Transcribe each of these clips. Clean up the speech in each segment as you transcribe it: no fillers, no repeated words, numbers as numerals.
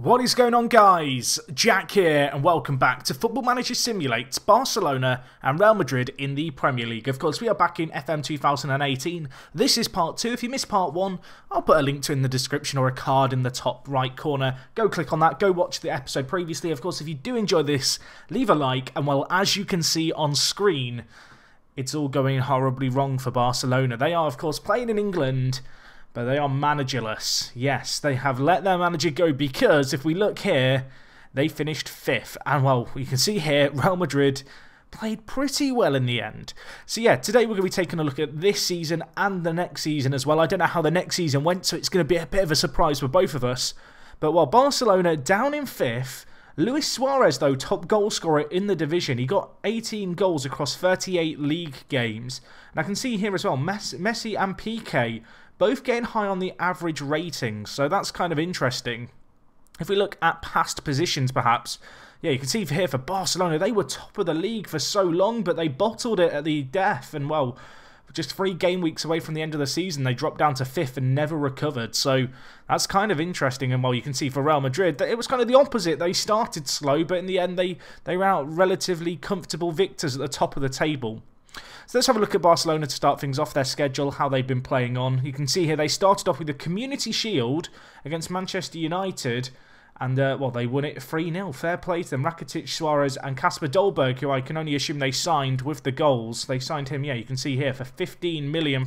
What is going on, guys? Jack here and welcome back to Football Manager Simulates Barcelona and Real Madrid in the Premier League. Of course, we are back in FM 2018. This is part 2. If you missed part 1, I'll put a link to it in the description or a card in the top right corner. Go click on that, go watch the episode previously. Of course, if you do enjoy this, leave a like, and well, as you can see on screen, it's all going horribly wrong for Barcelona. They are, of course, playing in England, but they are managerless. Yes, they have let their manager go because if we look here, they finished 5th. And well, you can see here, Real Madrid played pretty well in the end. So yeah, today we're going to be taking a look at this season and the next season as well. I don't know how the next season went, so it's going to be a bit of a surprise for both of us. But while Barcelona down in 5th, Luis Suarez, though, top goal scorer in the division. He got 18 goals across 38 league games. And I can see here as well, Messi and Piqué both getting high on the average ratings, so that's kind of interesting. If we look at past positions, perhaps, yeah, you can see here for Barcelona, they were top of the league for so long, but they bottled it at the death, and well, just 3 game weeks away from the end of the season, they dropped down to 5th and never recovered, so that's kind of interesting. And well, you can see for Real Madrid, it was kind of the opposite. They started slow, but in the end, they were out relatively comfortable victors at the top of the table. So let's have a look at Barcelona to start things off, their schedule, how they've been playing on. You can see here they started off with the Community Shield against Manchester United, and well, they won it 3-0. Fair play to them. Rakitic, Suarez and Kasper Dolberg, who I can only assume they signed with the goals. They signed him, yeah, you can see here, for £15 million.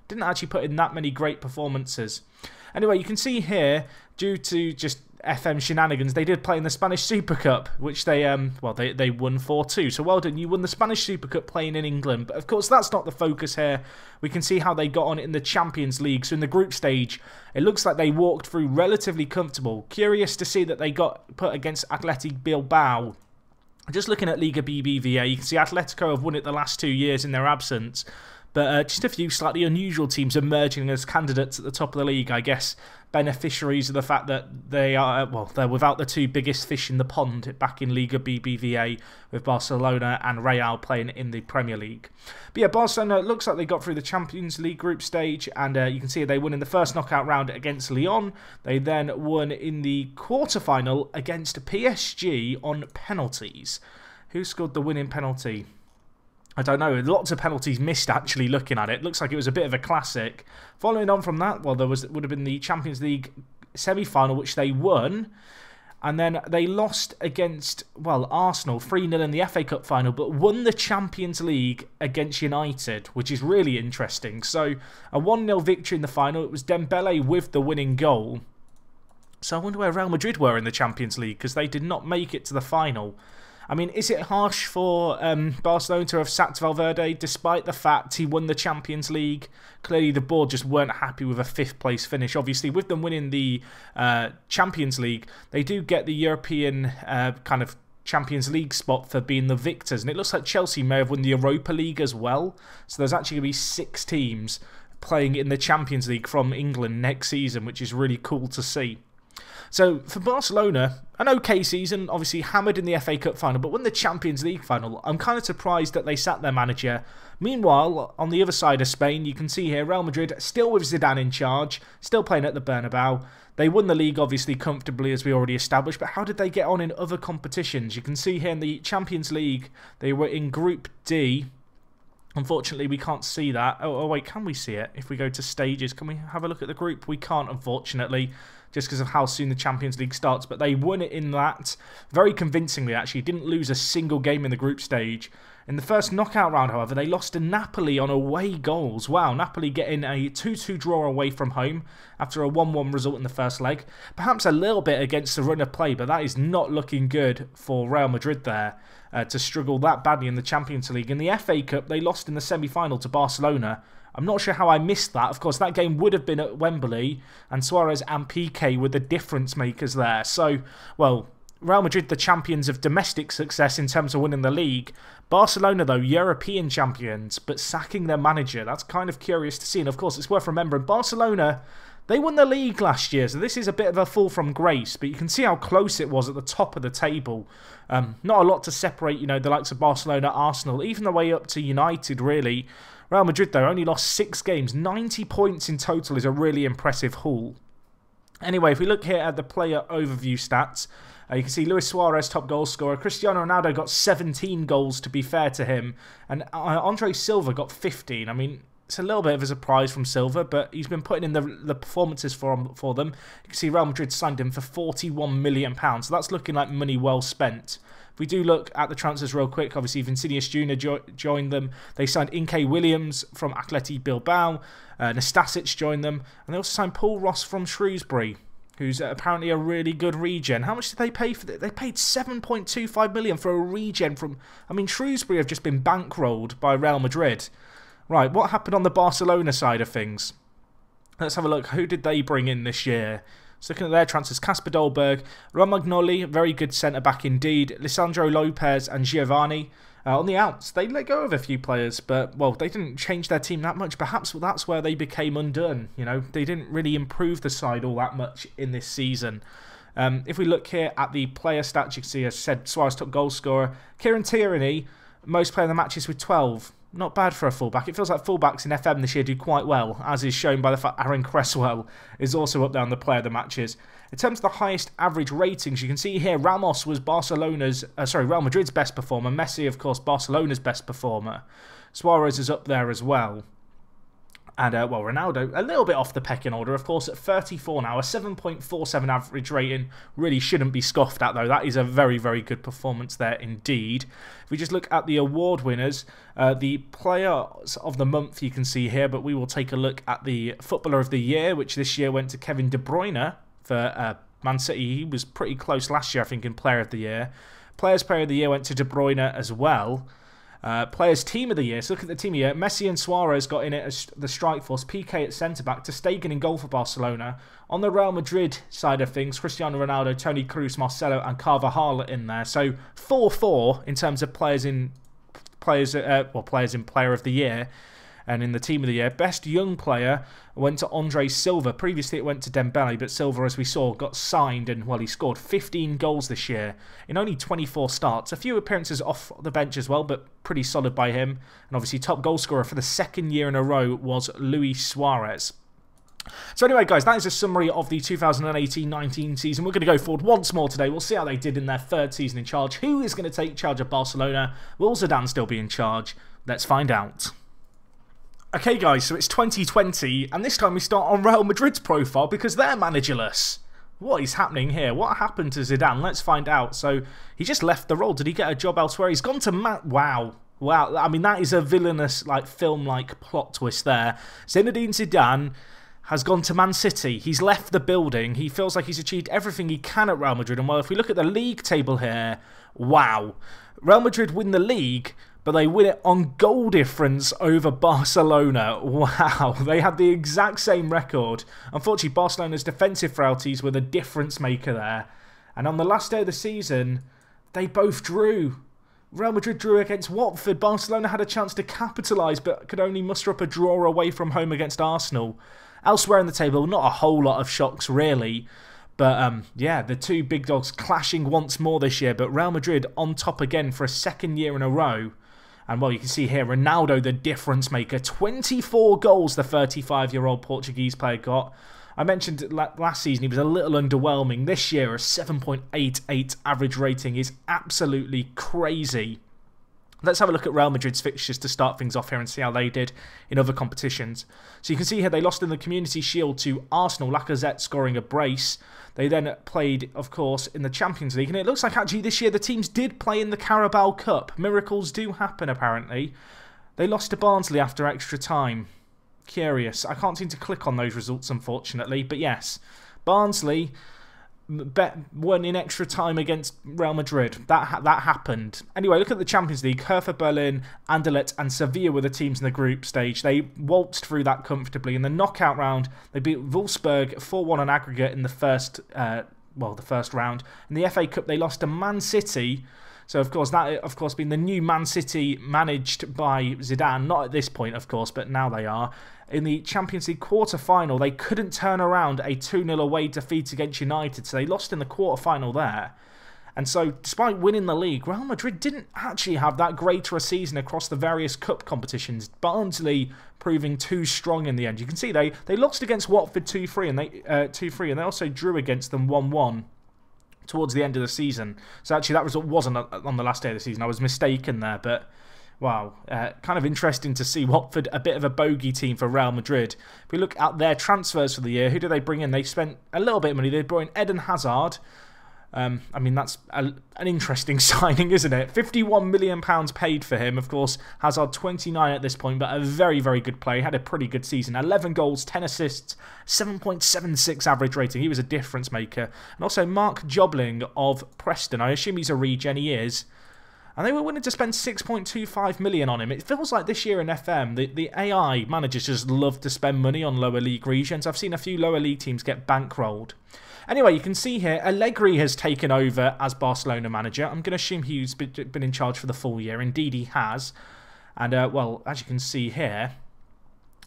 Didn't actually put in that many great performances. Anyway, you can see here, due to just FM shenanigans, they did play in the Spanish Super Cup, which they well, they won 4-2. So well done, you won the Spanish Super Cup playing in England. But of course, that's not the focus here. We can see how they got on in the Champions League. So in the group stage, it looks like they walked through relatively comfortable. Curious to see that they got put against Athletic Bilbao. Just looking at Liga BBVA, you can see Atletico have won it the last 2 years in their absence. But just a few slightly unusual teams emerging as candidates at the top of the league, I guess, beneficiaries of the fact that they are, well, they're without the 2 biggest fish in the pond back in Liga BBVA, with Barcelona and Real playing in the Premier League. But yeah, Barcelona, it looks like they got through the Champions League group stage, and you can see they won in the first knockout round against Lyon. They then won in the quarter-final against PSG on penalties. Who scored the winning penalty? I don't know, lots of penalties missed actually looking at it. Looks like it was a bit of a classic. Following on from that, well, would have been the Champions League semi-final, which they won. And then they lost against, well, Arsenal 3-0 in the FA Cup final, but won the Champions League against United, which is really interesting. So a 1-0 victory in the final. It was Dembele with the winning goal. So I wonder where Real Madrid were in the Champions League, because they did not make it to the final. I mean, is it harsh for Barcelona to have sacked Valverde despite the fact he won the Champions League? Clearly the board just weren't happy with a 5th place finish. Obviously, with them winning the Champions League, they do get the European kind of Champions League spot for being the victors. And it looks like Chelsea may have won the Europa League as well. So there's actually going to be 6 teams playing in the Champions League from England next season, which is really cool to see. So, for Barcelona, an okay season, obviously hammered in the FA Cup final, but won the Champions League final. I'm kind of surprised that they sacked their manager. Meanwhile, on the other side of Spain, you can see here Real Madrid still with Zidane in charge, still playing at the Bernabeu. They won the league, obviously, comfortably, as we already established, but how did they get on in other competitions? You can see here in the Champions League, they were in Group D. Unfortunately, we can't see that. Oh, wait, can we see it? If we go to stages, can we have a look at the group? We can't, unfortunately, just because of how soon the Champions League starts. But they won it in that very convincingly, actually. Didn't lose a single game in the group stage. In the first knockout round, however, they lost to Napoli on away goals. Wow, Napoli getting a 2-2 draw away from home after a 1-1 result in the first leg. Perhaps a little bit against the run of play, but that is not looking good for Real Madrid there to struggle that badly in the Champions League. In the FA Cup, they lost in the semi-final to Barcelona. I'm not sure how I missed that. Of course, that game would have been at Wembley, and Suarez and Piqué were the difference makers there. So, well, Real Madrid, the champions of domestic success in terms of winning the league. Barcelona, though, European champions, but sacking their manager. That's kind of curious to see. And, of course, it's worth remembering, Barcelona, they won the league last year, so this is a bit of a fall from grace. But you can see how close it was at the top of the table. Not a lot to separate, you know, the likes of Barcelona, Arsenal, even the way up to United, really. Real Madrid, though, only lost 6 games. 90 points in total is a really impressive haul. Anyway, if we look here at the player overview stats, you can see Luis Suarez, top goal scorer. Cristiano Ronaldo got 17 goals, to be fair to him. And Andre Silva got 15. I mean, it's a little bit of a surprise from Silva, but he's been putting in the performances for them. You can see Real Madrid signed him for £41 million. So that's looking like money well spent. If we do look at the transfers real quick, obviously Vinicius Jr. joined them. They signed Inke Williams from Athletic Bilbao. Nastasic joined them. And they also signed Paul Ross from Shrewsbury, who's apparently a really good regen. How much did they pay for that? They paid £7.25 million for a regen from... I mean, Shrewsbury have just been bankrolled by Real Madrid. Right, what happened on the Barcelona side of things? Let's have a look. Who did they bring in this year? So looking at their transfers, Casper Dolberg, Romagnoli, very good centre-back indeed, Lisandro Lopez and Giovanni. On the outs, they let go of a few players, but, well, they didn't change their team that much. Perhaps that's where they became undone. You know, they didn't really improve the side all that much in this season. If we look here at the player stats, you can see, as I said, Suarez top goal scorer. Kieran Tierney, most player of the matches with 12. Not bad for a fullback. It feels like fullbacks in FM this year do quite well, as is shown by the fact Aaron Cresswell is also up there on the player of the matches. In terms of the highest average ratings, you can see here Ramos was Real Madrid's best performer. Messi, of course, Barcelona's best performer. Suarez is up there as well. And, well, Ronaldo, a little bit off the pecking order, of course, at 34 now. A 7.47 average rating really shouldn't be scoffed at, though. That is a very, very good performance there indeed. If we just look at the award winners, the Players of the Month you can see here, but we will take a look at the Footballer of the Year, which this year went to Kevin De Bruyne for Man City. He was pretty close last year, I think, in Player of the Year. Players Player of the Year went to De Bruyne as well. Players Team of the Year, so look at the team of the year. Messi and Suarez got in it as the strike force. PK at centre-back, ter Stegen in goal for Barcelona. On the Real Madrid side of things, Cristiano Ronaldo, Toni Kroos, Marcelo and Carvajal in there. So 4-4 in terms of players in Player of the Year. And in the Team of the Year, Best Young Player went to Andre Silva. Previously it went to Dembele, but Silva, as we saw, got signed and, well, he scored 15 goals this year in only 24 starts. A few appearances off the bench as well, but pretty solid by him. And obviously top goal scorer for the second year in a row was Luis Suarez. So anyway, guys, that is a summary of the 2018-19 season. We're going to go forward once more today. We'll see how they did in their third season in charge. Who is going to take charge of Barcelona? Will Zidane still be in charge? Let's find out. Okay guys, so it's 2020, and this time we start on Real Madrid's profile because they're managerless. What is happening here? What happened to Zidane? Let's find out. So, he just left the role. Did he get a job elsewhere? He's gone to Wow. Wow, I mean, that is a villainous, like, film-like plot twist there. Zinedine Zidane has gone to Man City. He's left the building. He feels like he's achieved everything he can at Real Madrid. And, well, if we look at the league table here, wow. Real Madrid win the league, but they win it on goal difference over Barcelona. Wow, they had the exact same record. Unfortunately, Barcelona's defensive frailties were the difference maker there. And on the last day of the season, they both drew. Real Madrid drew against Watford. Barcelona had a chance to capitalise, but could only muster up a draw away from home against Arsenal. Elsewhere in the table, not a whole lot of shocks, really. But, yeah, the two big dogs clashing once more this year. But Real Madrid on top again for a second year in a row. And, well, you can see here, Ronaldo, the difference maker. 24 goals the 35-year-old Portuguese player got. I mentioned last season he was a little underwhelming. This year, a 7.88 average rating is absolutely crazy. Let's have a look at Real Madrid's fixtures to start things off here and see how they did in other competitions. So you can see here they lost in the Community Shield to Arsenal, Lacazette scoring a brace. They then played, of course, in the Champions League. And it looks like actually this year the teams did play in the Carabao Cup. Miracles do happen, apparently. They lost to Barnsley after extra time. Curious. I can't seem to click on those results, unfortunately. But yes, Barnsley won in extra time against Real Madrid. That happened. Anyway, look at the Champions League. Hertha Berlin, Anderlecht and Sevilla were the teams in the group stage. They waltzed through that comfortably. In the knockout round, they beat Wolfsburg 4-1 on aggregate in the first round. In the FA Cup, they lost to Man City. So, of course, that, of course, being the new Man City managed by Zidane. Not at this point, of course, but now they are. In the Champions League quarter-final, they couldn't turn around a 2-0 away defeat against United, so they lost in the quarter-final there. And so, despite winning the league, Real Madrid didn't actually have that greater a season across the various cup competitions. Barnsley proving too strong in the end. You can see they lost against Watford 2-3, and they also drew against them 1-1 towards the end of the season. So actually, that result wasn't on the last day of the season. I was mistaken there, but wow, kind of interesting to see Watford, a bit of a bogey team for Real Madrid. If we look at their transfers for the year, who do they bring in? They spent a little bit of money. They brought in Eden Hazard. I mean, that's an interesting signing, isn't it? £51 million paid for him. Of course, Hazard 29 at this point, but a very, very good player. He had a pretty good season. 11 goals, 10 assists, 7.76 average rating. He was a difference maker. And also Mark Jobling of Preston. I assume he's a regen. He is. And they were willing to spend £6.25 million on him. It feels like this year in FM, the AI managers just love to spend money on lower league regions. I've seen a few lower league teams get bankrolled. Anyway, you can see here, Allegri has taken over as Barcelona manager. I'm going to assume he's been in charge for the full year. Indeed, he has. And, well, as you can see here,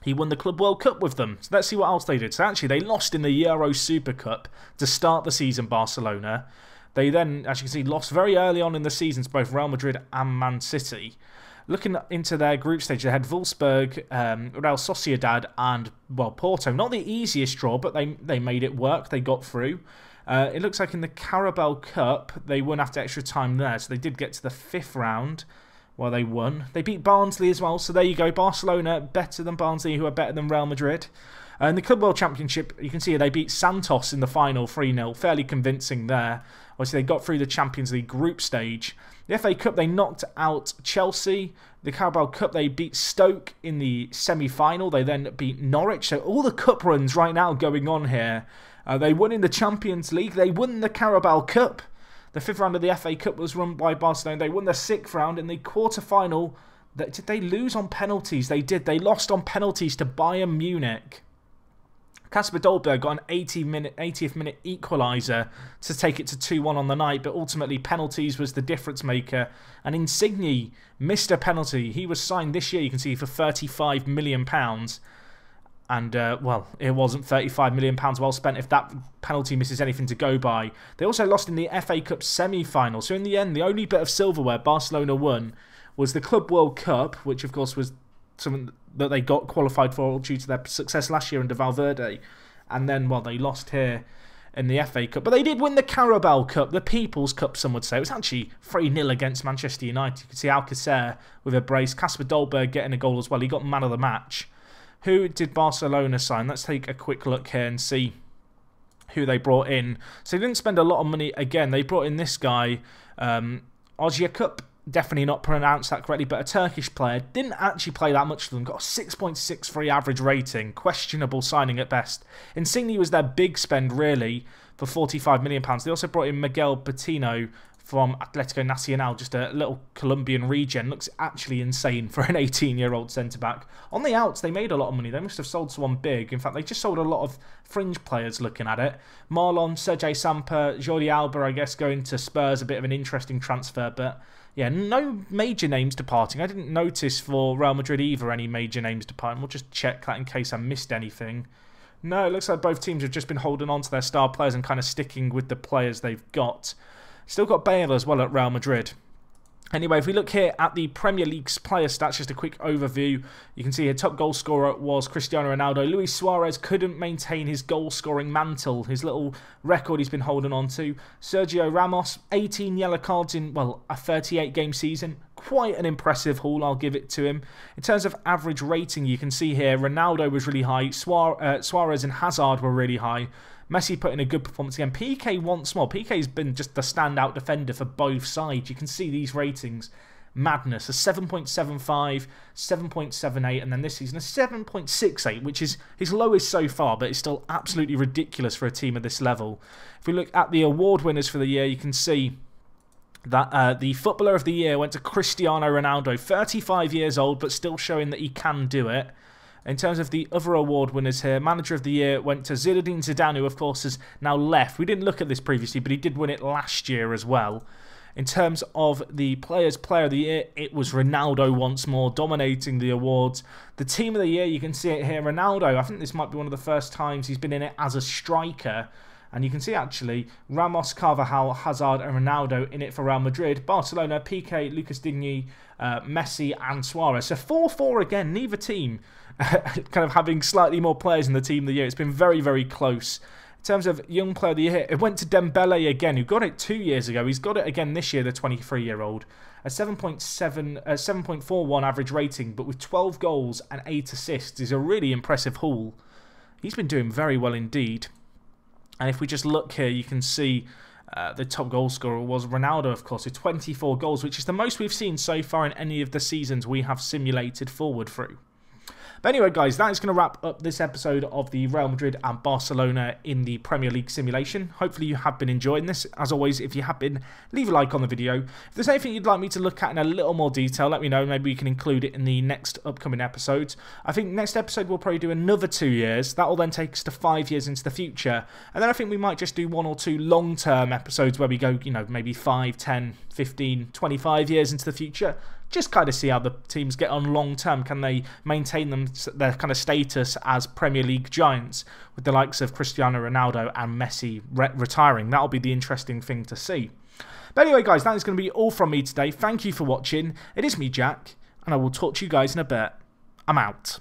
he won the Club World Cup with them. So let's see what else they did. So actually, they lost in the Euro Super Cup to start the season, Barcelona. They then, as you can see, lost very early on in the season to both Real Madrid and Man City. Looking into their group stage, they had Wolfsburg, Real Sociedad and, well, Porto. Not the easiest draw, but they made it work. They got through. It looks like in the Carabao Cup, they won after extra time there. So they did get to the 5th round. Well, they won. They beat Barnsley as well. So there you go. Barcelona better than Barnsley, who are better than Real Madrid. In the Club World Championship, you can see they beat Santos in the final 3-0. Fairly convincing there. Obviously, they got through the Champions League group stage. The FA Cup, they knocked out Chelsea. The Carabao Cup, they beat Stoke in the semi-final. They then beat Norwich. So all the cup runs right now going on here. They won in the Champions League. They won the Carabao Cup. The 5th round of the FA Cup was run by Barcelona. They won the 6th round in the quarter-final. Did they lose on penalties? They did. They lost on penalties to Bayern Munich. Kasper Dolberg got an 80th minute equaliser to take it to 2-1 on the night, but ultimately penalties was the difference maker. And Insigne missed a penalty. He was signed this year, you can see, for £35 million. And, well, it wasn't £35 million well spent if that penalty misses anything to go by. They also lost in the FA Cup semi-final. So in the end, the only bit of silverware Barcelona won was the Club World Cup, which of course was something that they got qualified for due to their success last year under Valverde. And then, well, they lost here in the FA Cup. But they did win the Carabao Cup, the People's Cup, some would say. It was actually 3-0 against Manchester United. You can see Alcacer with a brace. Kasper Dolberg getting a goal as well. He got man of the match. Who did Barcelona sign? Let's take a quick look here and see who they brought in. So they didn't spend a lot of money. Again, they brought in this guy, Ozyakup. Definitely not pronounced that correctly, but a Turkish player. Didn't actually play that much for them. Got a 6.63 average rating. Questionable signing at best. Insigne was their big spend, really, for £45 million. They also brought in Miguel Pitino from Atletico Nacional, just a little Colombian regen. Looks actually insane for an 18-year-old centre-back. On the outs, they made a lot of money. They must have sold someone big. In fact, they just sold a lot of fringe players looking at it. Marlon, Sergei Samper, Jordi Alba, I guess, going to Spurs. A bit of an interesting transfer, but yeah, no major names departing. I didn't notice for Real Madrid either any major names departing. We'll just check that in case I missed anything. No, it looks like both teams have just been holding on to their star players and kind of sticking with the players they've got. Still got Bale as well at Real Madrid. Anyway, if we look here at the Premier League's player stats, just a quick overview. You can see here top goal scorer was Cristiano Ronaldo. Luis Suarez couldn't maintain his goal scoring mantle, his little record he's been holding on to. Sergio Ramos, 18 yellow cards in, well, a 38 game season. Quite an impressive haul, I'll give it to him. In terms of average rating, you can see here Ronaldo was really high. Suarez and Hazard were really high. Messi put in a good performance again. PK once more. PK's been just the standout defender for both sides. You can see these ratings. Madness. A 7.75, 7.78, and then this season a 7.68, which is his lowest so far, but it's still absolutely ridiculous for a team of this level. If we look at the award winners for the year, you can see that the Footballer of the Year went to Cristiano Ronaldo. 35 years old, but still showing that he can do it. In terms of the other award winners here, Manager of the Year went to Zinedine Zidane, who of course has now left. We didn't look at this previously, but he did win it last year as well. In terms of the Players' Player of the Year, it was Ronaldo once more, dominating the awards. The Team of the Year, you can see it here, Ronaldo. I think this might be one of the first times he's been in it as a striker. And you can see actually Ramos, Carvajal, Hazard and Ronaldo in it for Real Madrid. Barcelona, Piqué, Lucas Digne, Messi and Suarez. So 4-4 again, neither team kind of having slightly more players in the team of the year. It's been very, very close. In terms of young player of the year, it went to Dembele again, who got it 2 years ago. He's got it again this year, the 23-year-old. A 7.41 average rating, but with 12 goals and 8 assists is a really impressive haul. He's been doing very well indeed. And if we just look here, you can see the top goal scorer was Ronaldo, of course, with 24 goals, which is the most we've seen so far in any of the seasons we have simulated forward through. But anyway, guys, that is going to wrap up this episode of the Real Madrid and Barcelona in the Premier League simulation. Hopefully you have been enjoying this. As always, if you have been, leave a like on the video. If there's anything you'd like me to look at in a little more detail, let me know. Maybe we can include it in the next upcoming episodes. I think next episode we'll probably do another 2 years. That will then take us to 5 years into the future. And then I think we might just do 1 or 2 long-term episodes where we go, you know, maybe 5, 10, 15, 25 years into the future. Just kind of see how the teams get on long term. Can they maintain their kind of status as Premier League giants with the likes of Cristiano Ronaldo and Messi retiring? That'll be the interesting thing to see. But anyway, guys, that is going to be all from me today. Thank you for watching. It is me, Jack, and I will talk to you guys in a bit. I'm out.